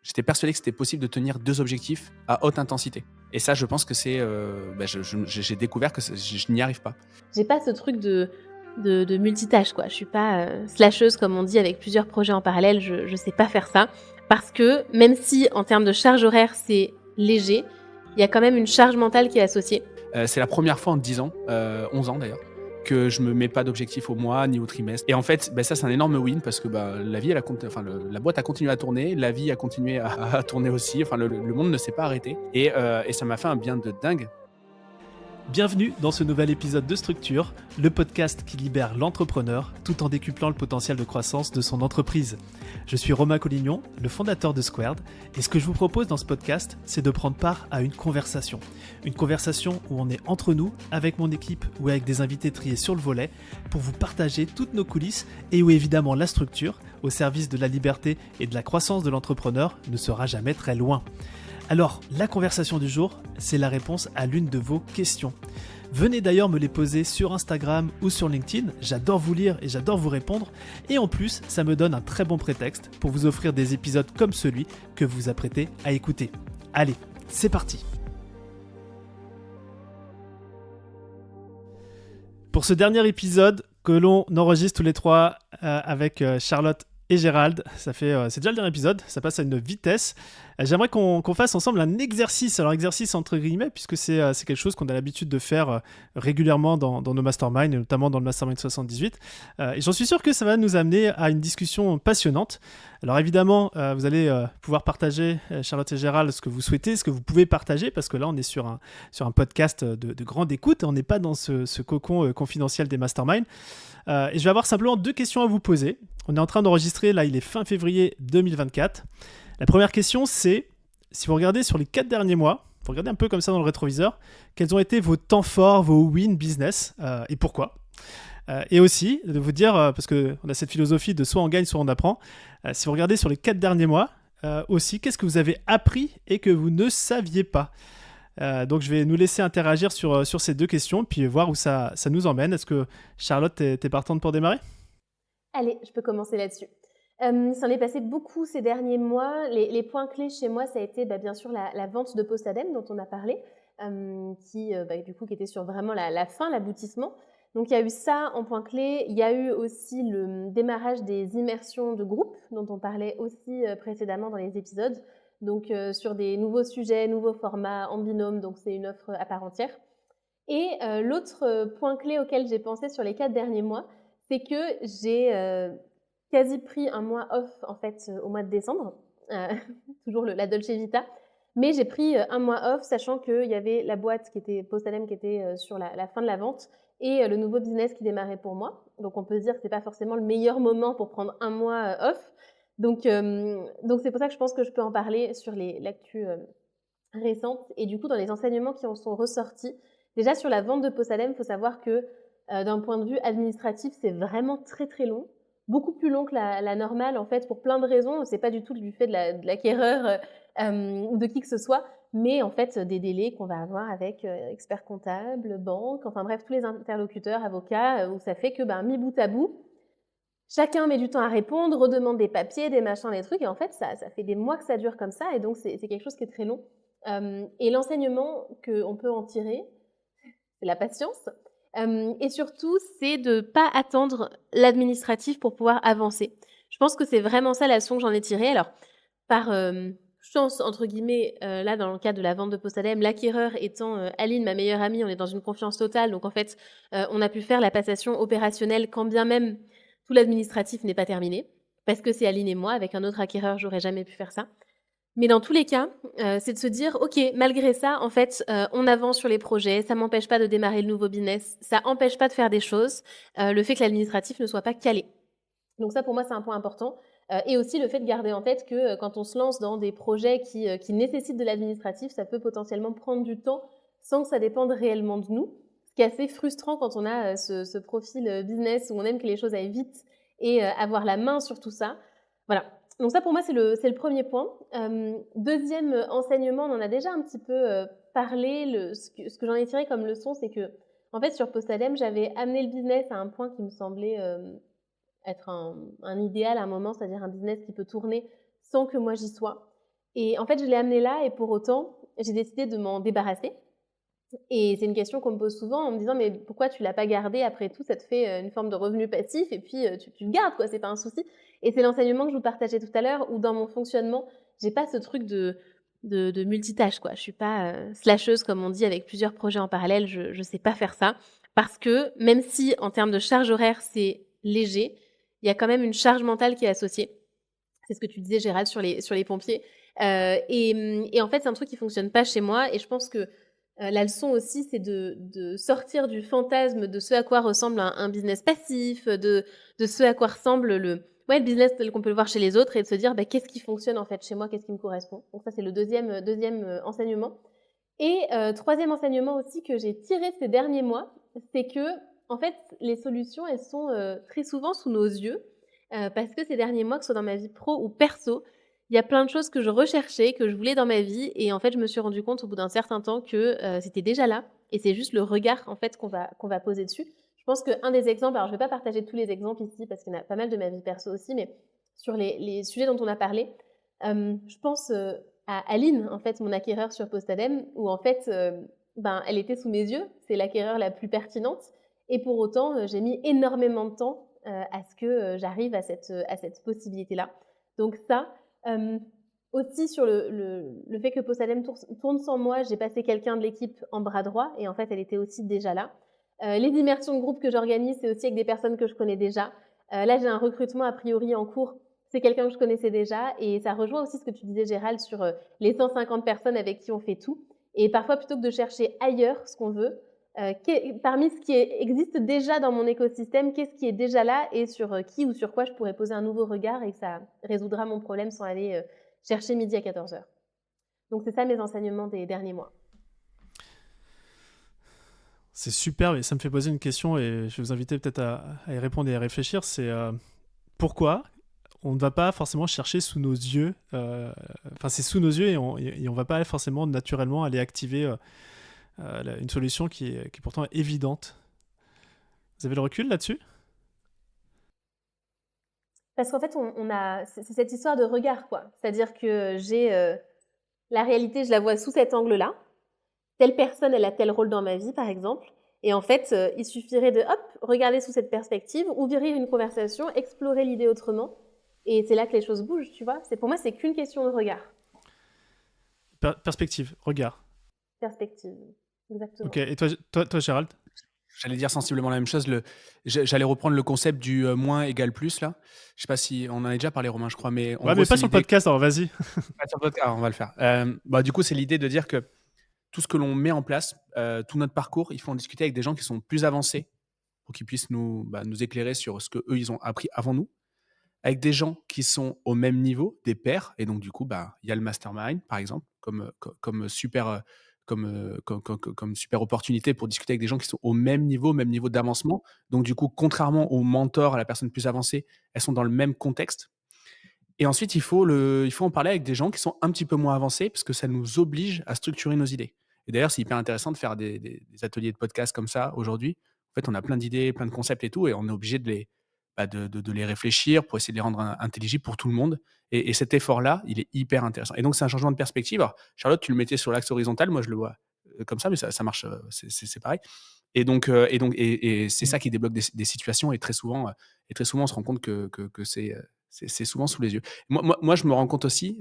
J'étais persuadé que c'était possible de tenir 2 objectifs à haute intensité et ça, je pense que c'est, j'ai découvert que je n'y arrive pas. J'ai pas ce truc de multitâche, quoi. Je suis pas, slasheuse comme on dit avec plusieurs projets en parallèle, je sais pas faire ça. Parce que même si en termes de charge horaire, c'est léger, il y a quand même une charge mentale qui est associée. C'est la première fois en 10 ans, 11 ans d'ailleurs, que je me mets pas d'objectif au mois ni au trimestre et en fait, ça c'est un énorme win parce que, la vie elle a la boîte a continué à tourner, la vie a continué à à tourner aussi, enfin le monde ne s'est pas arrêté et ça m'a fait un bien de dingue. Bienvenue dans ce nouvel épisode de Structure, le podcast qui libère l'entrepreneur tout en décuplant le potentiel de croissance de son entreprise. Je suis Romain Collignon, le fondateur de Squared, et ce que je vous propose dans ce podcast, c'est de prendre part à une conversation. Une conversation où on est entre nous, avec mon équipe ou avec des invités triés sur le volet, pour vous partager toutes nos coulisses et où évidemment la structure, au service de la liberté et de la croissance de l'entrepreneur, ne sera jamais très loin. Alors, la conversation du jour, c'est la réponse à l'une de vos questions. Venez d'ailleurs me les poser sur Instagram ou sur LinkedIn, j'adore vous lire et j'adore vous répondre. Et en plus, ça me donne un très bon prétexte pour vous offrir des épisodes comme celui que vous vous apprêtez à écouter. Allez, c'est parti! Pour ce dernier épisode que l'on enregistre tous les trois avec Charlotte et Gérald, c'est déjà le dernier épisode, ça passe à une vitesse. J'aimerais qu'on fasse ensemble un exercice, alors exercice entre guillemets, puisque c'est quelque chose qu'on a l'habitude de faire régulièrement dans nos masterminds, et notamment dans le Mastermind 78. Et j'en suis sûr que ça va nous amener à une discussion passionnante. Alors évidemment, vous allez pouvoir partager, Charlotte et Gérald, ce que vous souhaitez, ce que vous pouvez partager, parce que là, on est sur un podcast de grande écoute, et on n'est pas dans ce cocon confidentiel des masterminds. Et je vais avoir simplement 2 questions à vous poser. On est en train d'enregistrer, là il est fin février 2024. La première question c'est, si vous regardez sur les 4 derniers mois, vous regardez un peu comme ça dans le rétroviseur, quels ont été vos temps forts, vos win business et pourquoi et aussi de vous dire, parce qu'on a cette philosophie de soit on gagne, soit on apprend, si vous regardez sur les 4 derniers mois, aussi qu'est-ce que vous avez appris et que vous ne saviez pas. Donc je vais nous laisser interagir sur ces 2 questions, puis voir où ça nous emmène. Est-ce que Charlotte, t'es partante pour démarrer ? Allez, je peux commencer là-dessus. Il s'en est passé beaucoup ces derniers mois. Les points clés chez moi, ça a été bien sûr la vente de Postadem dont on a parlé, qui était sur vraiment la fin, l'aboutissement. Donc il y a eu ça en point clé. Il y a eu aussi le démarrage des immersions de groupe dont on parlait aussi précédemment dans les épisodes. Donc sur des nouveaux sujets, nouveaux formats en binôme, donc c'est une offre à part entière. Et l'autre point clé auquel j'ai pensé sur les 4 derniers mois, c'est que j'ai quasi pris un mois off en fait au mois de décembre, toujours la Dolce Vita, mais j'ai pris un mois off sachant qu'il y avait la boîte qui était Postadem qui était sur la fin de la vente et le nouveau business qui démarrait pour moi. Donc on peut se dire que c'est pas forcément le meilleur moment pour prendre un mois off. Donc c'est pour ça que je pense que je peux en parler sur l'actu récente et du coup dans les enseignements qui en sont ressortis. Déjà sur la vente de Postadem, il faut savoir que d'un point de vue administratif, c'est vraiment très très long, beaucoup plus long que la normale en fait pour plein de raisons. C'est pas du tout du fait de l'acquéreur ou de qui que ce soit, mais en fait des délais qu'on va avoir avec experts comptables, banque, enfin bref tous les interlocuteurs, avocats, où ça fait que mis bout à bout, chacun met du temps à répondre, redemande des papiers, des machins, des trucs, et en fait ça fait des mois que ça dure comme ça, et donc c'est quelque chose qui est très long. Et l'enseignement qu'on peut en tirer, c'est la patience. Et surtout, c'est de ne pas attendre l'administratif pour pouvoir avancer. Je pense que c'est vraiment ça la leçon que j'en ai tirée. Alors, par chance, entre guillemets, là, dans le cas de la vente de Postadem, l'acquéreur étant Aline, ma meilleure amie, on est dans une confiance totale. Donc, en fait, on a pu faire la passation opérationnelle quand bien même tout l'administratif n'est pas terminé. Parce que c'est Aline et moi. Avec un autre acquéreur, j'aurais jamais pu faire ça. Mais dans tous les cas, c'est de se dire « Ok, malgré ça, en fait, on avance sur les projets, ça m'empêche pas de démarrer le nouveau business, ça empêche pas de faire des choses, le fait que l'administratif ne soit pas calé. » Donc ça, pour moi, c'est un point important. Et aussi le fait de garder en tête que quand on se lance dans des projets qui nécessitent de l'administratif, ça peut potentiellement prendre du temps sans que ça dépende réellement de nous. Ce qui est assez frustrant quand on a ce profil business où on aime que les choses aillent vite et avoir la main sur tout ça. Voilà. Donc ça, pour moi, c'est le premier point. Deuxième enseignement, on en a déjà un petit peu parlé. Ce que j'en ai tiré comme leçon, c'est que, en fait, sur Postadem, j'avais amené le business à un point qui me semblait être un idéal à un moment, c'est-à-dire un business qui peut tourner sans que moi j'y sois. Et en fait, je l'ai amené là et pour autant, j'ai décidé de m'en débarrasser. Et c'est une question qu'on me pose souvent en me disant: «Mais pourquoi tu l'as pas gardé? Après tout, ça te fait, une forme de revenu passif et puis, tu le gardes quoi, c'est pas un souci». Et c'est l'enseignement que je vous partageais tout à l'heure où dans mon fonctionnement, j'ai pas ce truc de multitâche quoi. Je suis pas, slasheuse comme on dit avec plusieurs projets en parallèle, je sais pas faire ça. Parce que même si en termes de charge horaire, c'est léger, il y a quand même une charge mentale qui est associée. C'est ce que tu disais Gérald sur les pompiers, et en fait, c'est un truc qui fonctionne pas chez moi et je pense que, la leçon aussi, c'est de sortir du fantasme de ce à quoi ressemble un business passif, de ce à quoi ressemble le business tel qu'on peut le voir chez les autres et de se dire: «Bah, qu'est-ce qui fonctionne en fait chez moi? Qu'est-ce qui me correspond?» Donc ça, c'est le deuxième enseignement et 3e enseignement aussi que j'ai tiré ces derniers mois, c'est qu'en fait, les solutions, elles sont, très souvent sous nos yeux, parce que ces derniers mois, que ce soit dans ma vie pro ou perso, il y a plein de choses que je recherchais, que je voulais dans ma vie et en fait, je me suis rendu compte au bout d'un certain temps que, c'était déjà là et c'est juste le regard, en fait, qu'on va poser dessus. Je pense qu'un des exemples, alors je vais pas partager tous les exemples ici parce qu'il y en a pas mal de ma vie perso aussi, mais sur les sujets dont on a parlé, je pense, à Aline, en fait, mon acquéreur sur Postadem où en fait, elle était sous mes yeux. C'est l'acquéreur la plus pertinente et pour autant, j'ai mis énormément de temps, à ce que, j'arrive à cette possibilité-là. Donc ça, aussi sur le fait que Postadem tourne sans moi, j'ai passé quelqu'un de l'équipe en bras droit et en fait, elle était aussi déjà là. Les immersions de groupe que j'organise, c'est aussi avec des personnes que je connais déjà. Là, j'ai un recrutement a priori en cours. C'est quelqu'un que je connaissais déjà et ça rejoint aussi ce que tu disais Gérald sur, les 150 personnes avec qui on fait tout et parfois plutôt que de chercher ailleurs ce qu'on veut, parmi ce qui existe déjà dans mon écosystème, qu'est-ce qui est déjà là et sur qui ou sur quoi je pourrais poser un nouveau regard et que ça résoudra mon problème sans aller chercher midi à 14h. Donc c'est ça mes enseignements des derniers mois. C'est super, et ça me fait poser une question et je vais vous inviter peut-être à y répondre et à réfléchir. C'est pourquoi on ne va pas forcément chercher sous nos yeux, enfin c'est sous nos yeux et on va pas forcément naturellement aller activer une solution qui est pourtant évidente. Vous avez le recul là-dessus? Parce qu'en fait, c'est cette histoire de regard, quoi. C'est-à-dire que j'ai la réalité, je la vois sous cet angle-là. Telle personne, elle a tel rôle dans ma vie, par exemple. Et en fait, il suffirait de, hop, regarder sous cette perspective, ouvrir une conversation, explorer l'idée autrement. Et c'est là que les choses bougent, tu vois. Pour moi, c'est qu'une question de regard. Perspective, regard. Perspective, exactement. Ok, et toi Gérald? J'allais dire sensiblement la même chose. J'allais reprendre le concept du moins égale plus, là. Je sais pas si on en a déjà parlé, Romain, je crois, mais en Ouais, gros, mais pas c'est sur le l'idée. podcast, alors vas-y. Pas sur le podcast, on va le faire. Du coup, c'est l'idée de dire que tout ce que l'on met en place, tout notre parcours, il faut en discuter avec des gens qui sont plus avancés pour qu'ils puissent nous éclairer sur ce qu'eux, ils ont appris avant nous, avec des gens qui sont au même niveau, des pairs. Et donc, du coup, il y a le mastermind, par exemple, comme super, comme super opportunité pour discuter avec des gens qui sont au même niveau d'avancement. Donc, du coup, contrairement au mentor, à la personne plus avancée, elles sont dans le même contexte. Et ensuite, il faut en parler avec des gens qui sont un petit peu moins avancés parce que ça nous oblige à structurer nos idées. Et d'ailleurs, c'est hyper intéressant de faire des ateliers de podcast comme ça aujourd'hui. En fait, on a plein d'idées, plein de concepts et tout, et on est obligé de les réfléchir pour essayer de les rendre intelligibles pour tout le monde. Et cet effort-là, il est hyper intéressant. Et donc, c'est un changement de perspective. Alors, Charlotte, tu le mettais sur l'axe horizontal. Moi, je le vois comme ça, mais ça marche, c'est pareil. Et c'est ça qui débloque des situations. Et très souvent, on se rend compte que c'est souvent sous les yeux. Moi, je me rends compte aussi,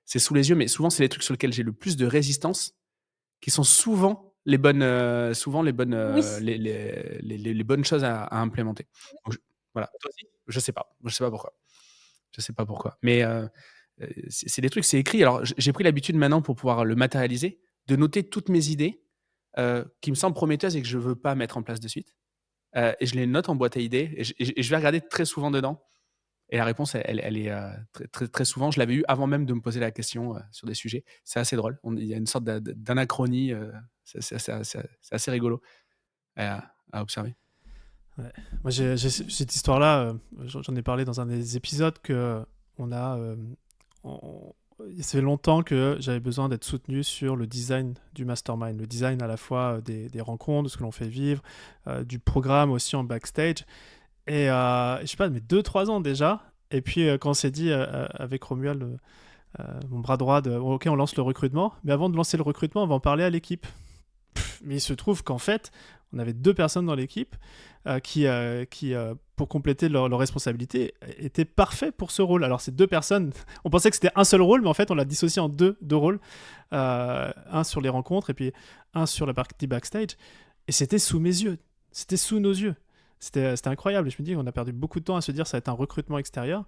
c'est sous les yeux, mais souvent, c'est les trucs sur lesquels j'ai le plus de résistance qui sont souvent les bonnes, Oui. les bonnes choses à implémenter. Donc, voilà. Toi aussi? Je sais pas. Je sais pas pourquoi. Je sais pas pourquoi. Mais c'est des trucs, c'est écrit. Alors, j'ai pris l'habitude maintenant pour pouvoir le matérialiser, de noter toutes mes idées qui me semblent prometteuses et que je veux pas mettre en place de suite. Et je les note en boîte à idées et je vais regarder très souvent dedans. Et la réponse, elle est très, très, très souvent. Je l'avais eu avant même de me poser la question sur des sujets. C'est assez drôle. Il y a une sorte d'anachronie. C'est assez rigolo à observer. Ouais. Moi, j'ai cette histoire-là, j'en ai parlé dans un des épisodes que il fait longtemps que j'avais besoin d'être soutenu sur le design du mastermind, le design à la fois des rencontres, de ce que l'on fait vivre, du programme aussi en backstage. Et je sais pas, mais 2-3 ans déjà, Et puis, quand on s'est dit avec Romuald, mon bras droit, ok, on lance le recrutement, mais avant de lancer le recrutement, on va en parler à l'équipe. Mais il se trouve qu'en fait, on avait 2 personnes dans l'équipe qui pour compléter leur responsabilité, étaient parfaits pour ce rôle. Alors, ces 2 personnes, on pensait que c'était un seul rôle, mais en fait, on l'a dissocié en deux rôles. Un sur les rencontres et puis un sur la partie backstage. Et c'était sous mes yeux. C'était sous nos yeux. C'était incroyable. Et je me dis qu'on a perdu beaucoup de temps à se dire ça va être un recrutement extérieur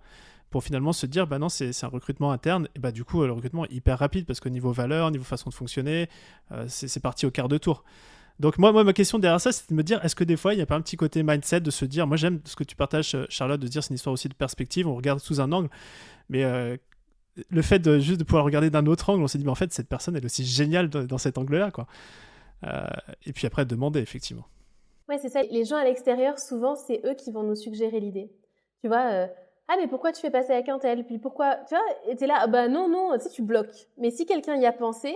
pour finalement se dire bah non, c'est un recrutement interne. Et bah du coup, le recrutement est hyper rapide parce qu'au niveau valeur, niveau façon de fonctionner, c'est parti au quart de tour. Donc moi, ma question derrière ça, c'est de me dire, est-ce que des fois, il n'y a pas un petit côté mindset de se dire, moi j'aime ce que tu partages, Charlotte, de dire c'est une histoire aussi de perspective, on regarde sous un angle, mais le fait juste de pouvoir regarder d'un autre angle, on s'est dit, mais en fait, cette personne, elle est aussi géniale dans cet angle-là, quoi. Et puis après, demander, effectivement. Ouais, c'est ça. Les gens à l'extérieur, souvent, c'est eux qui vont nous suggérer l'idée. Tu vois, ah, mais pourquoi tu fais passer avec un tel? Puis pourquoi, tu vois, et t'es là, bah non, tu sais, tu bloques. Mais si quelqu'un y a pensé,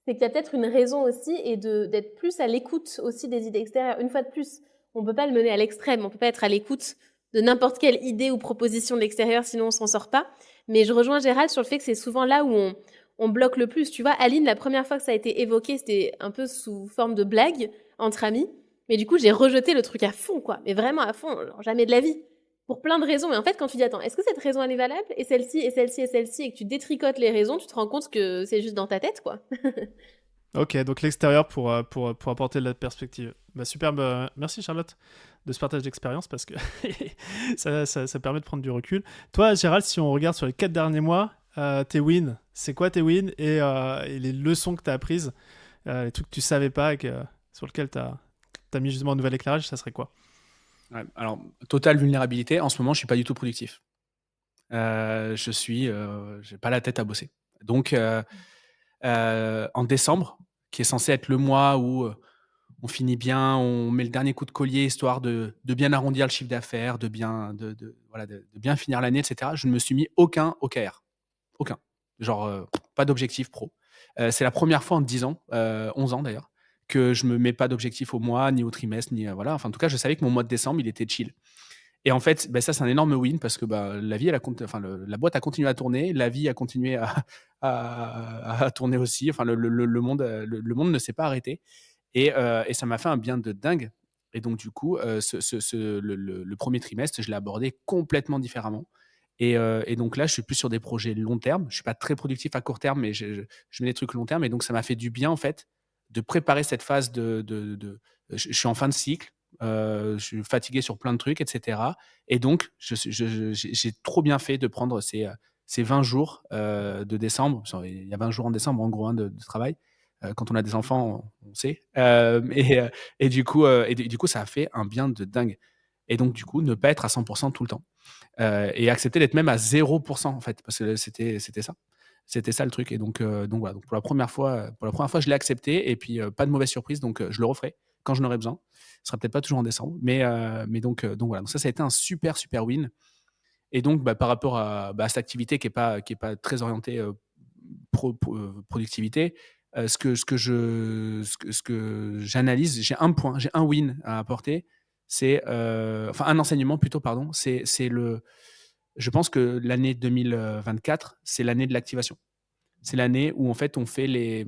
c'est qu'il y a peut-être une raison aussi et d'être plus à l'écoute aussi des idées extérieures. Une fois de plus, on peut pas le mener à l'extrême. On peut pas être à l'écoute de n'importe quelle idée ou proposition de l'extérieur, sinon on s'en sort pas. Mais je rejoins Gérald sur le fait que c'est souvent là où on bloque le plus. Tu vois, Aline, la première fois que ça a été évoqué, c'était un peu sous forme de blague entre amis. Mais du coup, j'ai rejeté le truc à fond, quoi. Mais vraiment à fond, genre jamais de la vie. Pour plein de raisons. Et en fait, quand tu dis, attends, est-ce que cette raison, elle est valable? Et celle-ci, et celle-ci, et celle-ci, et que tu détricotes les raisons, tu te rends compte que c'est juste dans ta tête, quoi. Ok, donc l'extérieur pour apporter de la perspective. Bah, super, merci Charlotte de ce partage d'expérience parce que ça permet de prendre du recul. Toi, Gérald, si on regarde sur les 4 derniers mois, tes wins, c'est quoi tes wins et les leçons que tu as apprises, les trucs que tu savais pas et sur lesquels tu as mis justement un nouvel éclairage, ça serait quoi? Ouais, alors, totale vulnérabilité. En ce moment, je suis pas du tout productif. J'ai pas la tête à bosser. Donc, en décembre, qui est censé être le mois où on finit bien, on met le dernier coup de collier histoire de bien arrondir le chiffre d'affaires, voilà, de bien finir l'année, etc. Je ne me suis mis aucun OKR. Aucun. Genre, pas d'objectif pro. C'est la première fois en 10 ans, 11 ans d'ailleurs, que je me mets pas d'objectif au mois, ni au trimestre, ni voilà. Enfin, en tout cas, je savais que mon mois de décembre, il était chill. Et en fait, bah, ça, c'est un énorme win parce que bah, la vie, la boîte a continué à tourner, la vie a continué à tourner aussi. Enfin, le monde ne s'est pas arrêté. Et ça m'a fait un bien de dingue. Et donc, du coup, le premier trimestre, je l'ai abordé complètement différemment. Et donc là, je suis plus sur des projets long terme. Je suis pas très productif à court terme, mais je mets des trucs long terme. Et donc, ça m'a fait du bien, en fait, de préparer cette phase je suis en fin de cycle. Je suis fatigué sur plein de trucs, etc. Et donc, j'ai trop bien fait de prendre ces 20 jours de décembre. Il y a 20 jours en décembre, en gros, hein, de travail. Quand on a des enfants, on sait. Et du coup, du coup, ça a fait un bien de dingue. Et donc, du coup, ne pas être à 100% tout le temps. Et accepter d'être même à 0%, en fait, parce que c'était ça. C'était ça le truc. Et donc voilà. Donc pour la première fois, je l'ai accepté. Et puis, pas de mauvaise surprise. Donc, je le referai quand j'en aurai besoin. Ce sera peut-être pas toujours en décembre. Mais donc voilà. Donc ça a été un super, super win. Et donc, bah, par rapport à cette activité qui est pas très orientée productivité, ce que j'analyse, j'ai un win à apporter, c'est enfin un enseignement plutôt, pardon, je pense que l'année 2024, c'est l'année de l'activation. C'est l'année où en fait on fait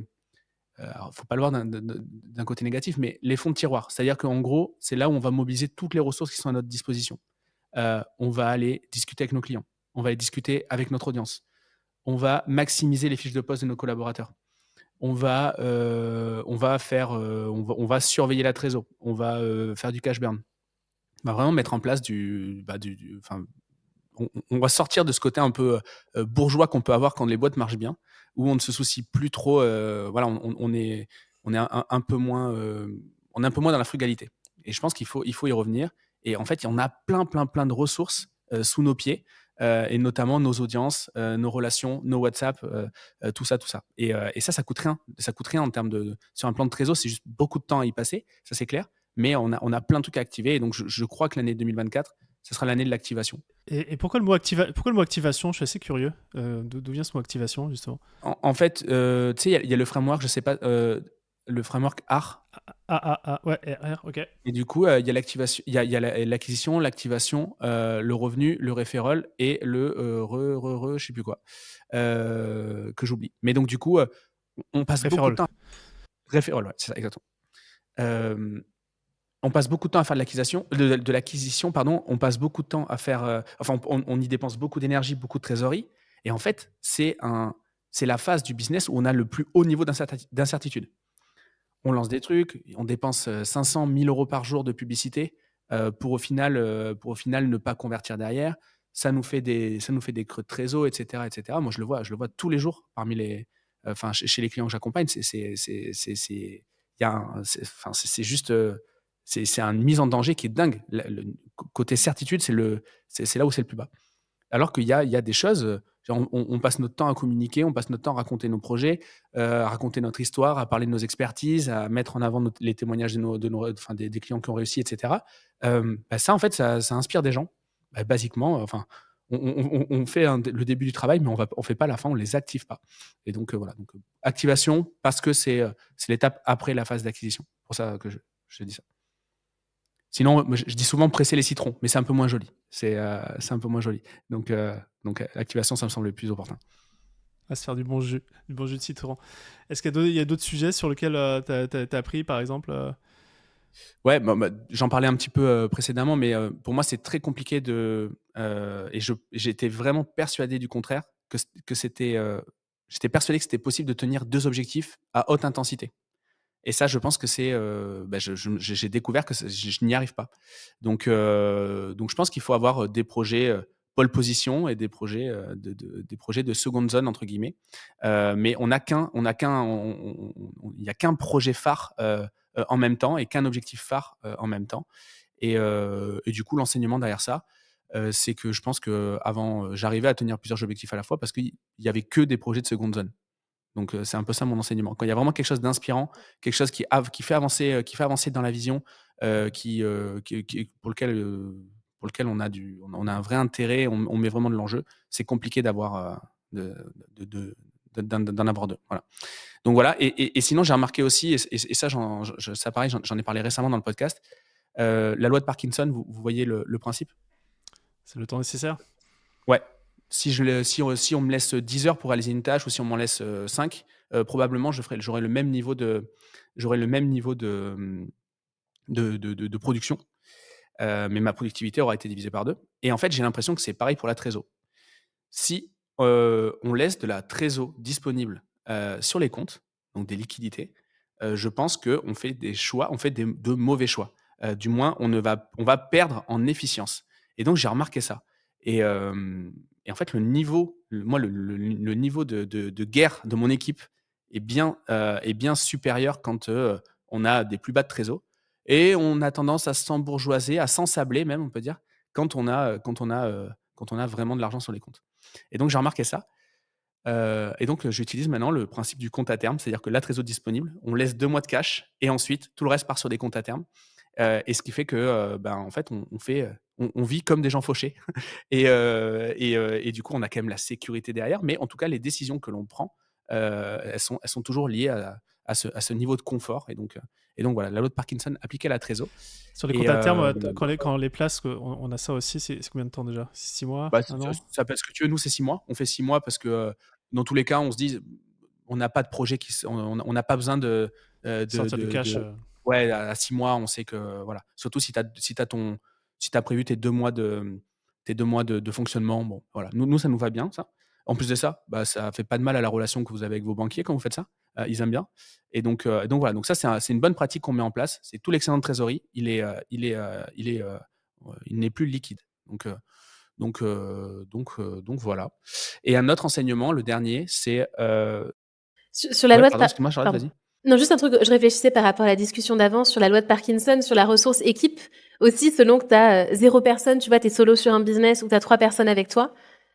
alors, faut pas le voir d'un côté négatif, mais les fonds de tiroir. C'est-à-dire qu'en gros, c'est là où on va mobiliser toutes les ressources qui sont à notre disposition. On va aller discuter avec nos clients, on va aller discuter avec notre audience, on va maximiser les fiches de poste de nos collaborateurs. On va surveiller la trésor. On va faire du cash burn. On va vraiment mettre en place on va sortir de ce côté un peu bourgeois qu'on peut avoir quand les boîtes marchent bien, où on ne se soucie plus trop. Voilà, on est un peu moins, on est un peu moins dans la frugalité. Et je pense qu'il faut y revenir. Et en fait, il y en a plein de ressources sous nos pieds. Et notamment nos audiences, nos relations, nos WhatsApp, tout ça. Et ça coûte rien. Ça coûte rien en termes sur un plan de trésor, c'est juste beaucoup de temps à y passer, ça c'est clair. Mais on a plein de trucs à activer. Et donc, je crois que l'année 2024, ce sera l'année de l'activation. Et pourquoi le mot activation? Je suis assez curieux. D'où vient ce mot activation, justement? En fait, tu sais, il y a le framework, je sais pas, le framework ART. Ouais, RR, ok. Et du coup, il y a l'activation, il y a l'acquisition, l'activation, le revenu, le referral et le je sais plus quoi, que j'oublie. Mais donc du coup, on passe beaucoup de Referral. temps. Referral, ouais, c'est ça, exactement. Euh, on passe beaucoup de temps à faire de l'acquisition, pardon. On passe beaucoup de temps à faire, enfin, on y dépense beaucoup d'énergie, beaucoup de trésorerie. Et en fait, c'est la phase du business où on a le plus haut niveau d'incertitude. On lance des trucs, on dépense 500 000 euros par jour de publicité pour au final ne pas convertir derrière. Ça nous fait des creux de trésor, etc., etc. Moi, je le vois tous les jours parmi enfin, chez les clients que j'accompagne. Il y a enfin, c'est juste, c'est une mise en danger qui est dingue. Côté certitude, c'est là où c'est le plus bas. Alors il y a des choses, on passe notre temps à communiquer, on passe notre temps à raconter nos projets, à raconter notre histoire, à parler de nos expertises, à mettre en avant les témoignages enfin, des clients qui ont réussi, etc. Bah ça, en fait, ça inspire des gens. Bah, basiquement, enfin, on fait le début du travail, mais on fait pas la fin, on les active pas. Et donc, voilà. Donc, activation, parce que c'est l'étape après la phase d'acquisition. C'est pour ça que je dis ça. Sinon, moi, je dis souvent presser les citrons, mais c'est un peu moins joli. C'est un peu moins joli. Donc l'activation, ça me semble le plus opportun. À se faire du bon jus de citron. Est-ce qu'il y a d'autres sujets sur lesquels t'as appris, par exemple Ouais, j'en parlais un petit peu précédemment, mais pour moi, c'est très compliqué et j'étais vraiment persuadé du contraire, que c'était. J'étais persuadé que c'était possible de tenir 2 objectifs à haute intensité. Et ça, je pense que c'est, bah, j'ai découvert que je n'y arrive pas. Donc je pense qu'il faut avoir des projets pole position et des projets des projets de seconde zone entre guillemets. Mais il y a qu'un projet phare en même temps et qu'un objectif phare en même temps. Et du coup, l'enseignement derrière ça, c'est que je pense que avant, j'arrivais à tenir plusieurs objectifs à la fois parce qu'il y avait que des projets de seconde zone. Donc, c'est un peu ça mon enseignement. Quand il y a vraiment quelque chose d'inspirant, quelque chose qui fait avancer dans la vision, pour lequel on a un vrai intérêt, on met vraiment de l'enjeu, c'est compliqué d'avoir, d'en avoir 2. Voilà. Donc voilà. Et sinon, j'ai remarqué aussi, et ça, ça pareil, j'en ai parlé récemment dans le podcast, la loi de Parkinson, vous voyez le principe? C'est le temps nécessaire. Ouais. Si on me laisse 10 heures pour réaliser une tâche ou si on m'en laisse 5, probablement j'aurai le même niveau de production, mais ma productivité aura été divisée par 2. Et en fait, j'ai l'impression que c'est pareil pour la trésor. Si on laisse de la trésor disponible sur les comptes, donc des liquidités, je pense qu'on fait des choix, on fait de mauvais choix. Du moins, on va perdre en efficience. Et donc, j'ai remarqué ça. Et en fait, le niveau de guerre de mon équipe est bien supérieur quand on a des plus bas de trésor. Et on a tendance à s'embourgeoiser, à s'ensabler même, on peut dire, quand on a vraiment de l'argent sur les comptes. Et donc j'ai remarqué ça. Et donc j'utilise maintenant le principe du compte à terme, c'est-à-dire que la trésor disponible, on laisse 2 mois de cash et ensuite tout le reste part sur des comptes à terme. Et ce qui fait que, ben, en fait, on vit comme des gens fauchés. Et du coup, on a quand même la sécurité derrière. Mais en tout cas, les décisions que l'on prend, elles sont toujours liées à ce niveau de confort. Et donc voilà, la loi de Parkinson appliquée à la trésor. Sur les Et comptes à terme, quand on les place, on a ça aussi, c'est combien de temps déjà? 6 mois? bah, 1 an? ça peut être ce que tu veux. Nous, c'est 6 mois. On fait 6 mois parce que, dans tous les cas, on se dit: «On n'a pas de projet on n'a pas besoin Sortir du cash. ouais, à 6 mois, on sait que voilà». Surtout si tu as prévu tes 2 mois de fonctionnement, bon, voilà. Nous, ça nous va bien, ça. En plus de ça, bah, ça fait pas de mal à la relation que vous avez avec vos banquiers quand vous faites ça. Ils aiment bien. Et donc voilà. Donc ça, c'est une bonne pratique qu'on met en place. C'est tout l'excédent de trésorerie, il n'est plus liquide. Donc voilà. Et un autre enseignement, le dernier, c'est, Sur la ouais, loi de pardon, excuse-moi Charlotte, pardon. vas-y. Non, juste un truc, je réfléchissais par rapport à la discussion d'avant sur la loi de Parkinson, sur la ressource équipe. Aussi, selon que tu as 0 personne, tu vois, tu es solo sur un business ou tu as 3 personnes avec toi,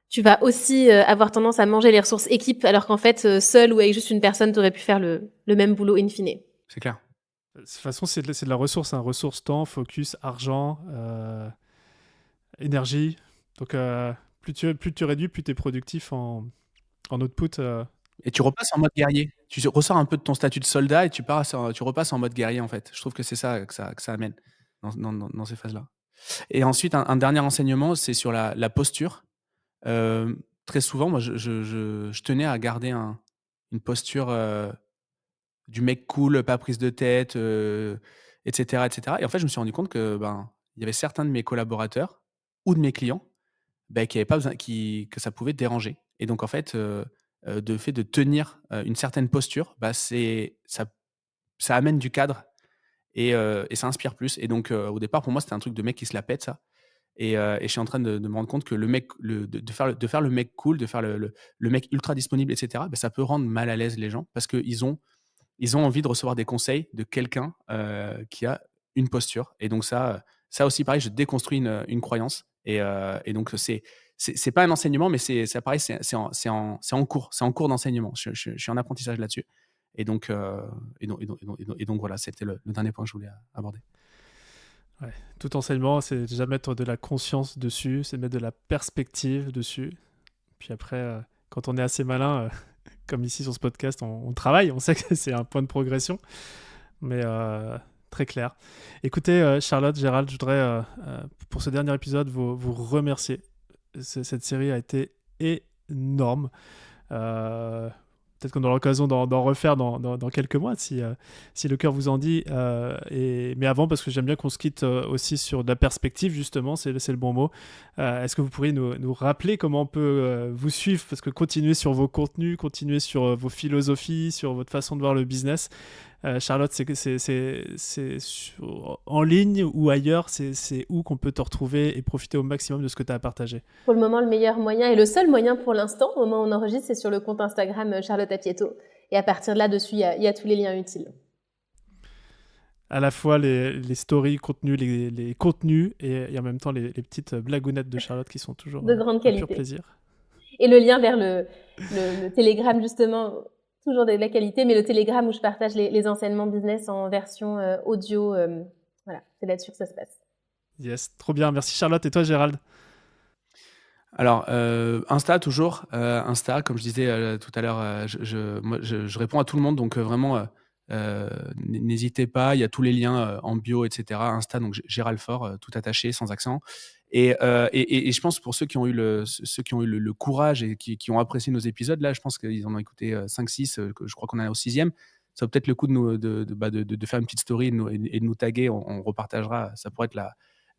tu vas aussi avoir tendance à manger les ressources équipe, alors qu'en fait, seul ou avec juste une personne, tu aurais pu faire le même boulot in fine. C'est clair. De toute façon, c'est de la ressource, hein. Ressource, temps, focus, argent, énergie. Donc, plus tu réduis, plus tu es productif en output Et tu repasses en mode guerrier. Tu ressors un peu de ton statut de soldat et tu repasses en mode guerrier, en fait. Je trouve que c'est ça que ça amène dans ces phases-là. Et ensuite, un dernier enseignement, c'est sur la posture. Très souvent, moi, je tenais à garder une posture, du mec cool, pas prise de tête, et cetera, et cetera. Et en fait, je me suis rendu compte que, ben, il y avait certains de mes collaborateurs ou de mes clients, qui avaient pas besoin que ça pouvait déranger. Et donc en fait, de fait de tenir, une certaine posture, bah, ça amène du cadre et ça inspire plus. Et donc au départ, pour moi, c'était un truc de mec qui se la pète ça. Et je suis en train de me rendre compte que le mec de faire le mec cool, de faire le mec ultra disponible et cetera, bah, ça peut rendre mal à l'aise les gens parce qu'ils ont envie de recevoir des conseils de quelqu'un, qui a une posture. Et donc ça aussi pareil, je déconstruis une croyance. Et donc c'est pas un enseignement, mais ça pareil, c'est en cours. C'est en cours d'enseignement. Je suis en apprentissage là-dessus. Et donc voilà, c'était le dernier point que je voulais aborder. Ouais. Tout enseignement, c'est déjà mettre de la conscience dessus, c'est mettre de la perspective dessus. Puis après, quand on est assez malin, comme ici sur ce podcast, on travaille, on sait que c'est un point de progression. Mais très clair. Écoutez, Charlotte, Gérald, je voudrais, pour ce dernier épisode, vous remercier. Cette série a été énorme. Peut-être qu'on aura l'occasion d'en refaire dans quelques mois, si le cœur vous en dit. Mais avant, parce que j'aime bien qu'on se quitte aussi sur de la perspective, justement, c'est le bon mot. Est-ce que vous pourriez nous rappeler comment on peut vous suivre? Parce que continuer sur vos contenus, continuer sur vos philosophies, sur votre façon de voir le business. Charlotte, c'est en ligne ou ailleurs, c'est où qu'on peut te retrouver et profiter au maximum de ce que tu as à partager? Pour le moment, le meilleur moyen et le seul moyen pour l'instant, au moment où on enregistre, c'est sur le compte Instagram Charlotte Apieto. Et à partir de là, dessus, il y a tous les liens utiles. À la fois les stories, contenus, les contenus et en même temps les petites blagounettes de Charlotte qui sont toujours de grande un qualité. pur plaisir. Et le lien vers le Telegram, justement, toujours de la qualité, mais le Telegram où je partage les enseignements business en version audio. Voilà, c'est là-dessus que ça se passe. Yes, trop bien. Merci Charlotte. Et toi, Gérald? Alors, Insta toujours. Insta, comme je disais tout à l'heure, moi, je réponds à tout le monde, donc vraiment, n'hésitez pas. Il y a tous les liens en bio, etc. Insta, donc Gérald Faure, tout attaché, sans accent. Et je pense pour ceux qui ont eu le courage et qui ont apprécié nos épisodes, là, je pense qu'ils en ont écouté 5-6, je crois qu'on est au 6e. Ça vaut peut-être le coup de faire une petite story et de nous taguer. On repartagera. Ça pourrait être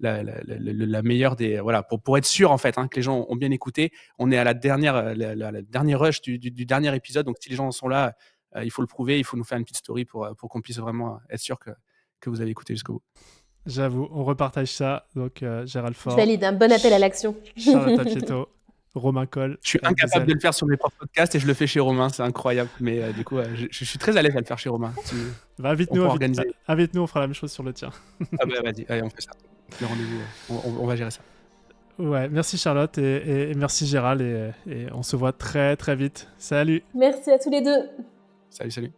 la meilleure des. Voilà, pour être sûr, en fait, que les gens ont bien écouté. On est à la dernière rush du dernier épisode. Donc, si les gens sont là, il faut le prouver. Il faut nous faire une petite story pour qu'on puisse vraiment être sûr que vous avez écouté jusqu'au bout. J'avoue, on repartage ça. Donc, Gérald Faure. Je valide un bon appel à l'action. Charlotte Apieto, Romain Coll. Je suis incapable de le faire sur mes propres podcasts et je le fais chez Romain. C'est incroyable. Mais du coup, je suis très à l'aise à le faire chez Romain. Invite-nous, on fera la même chose sur le tien. Ah bah vas-y, allez, on fait ça. Le rendez-vous, on va gérer ça. Ouais, merci Charlotte et merci Gérald et on se voit très très vite. Salut. Merci à tous les deux. Salut.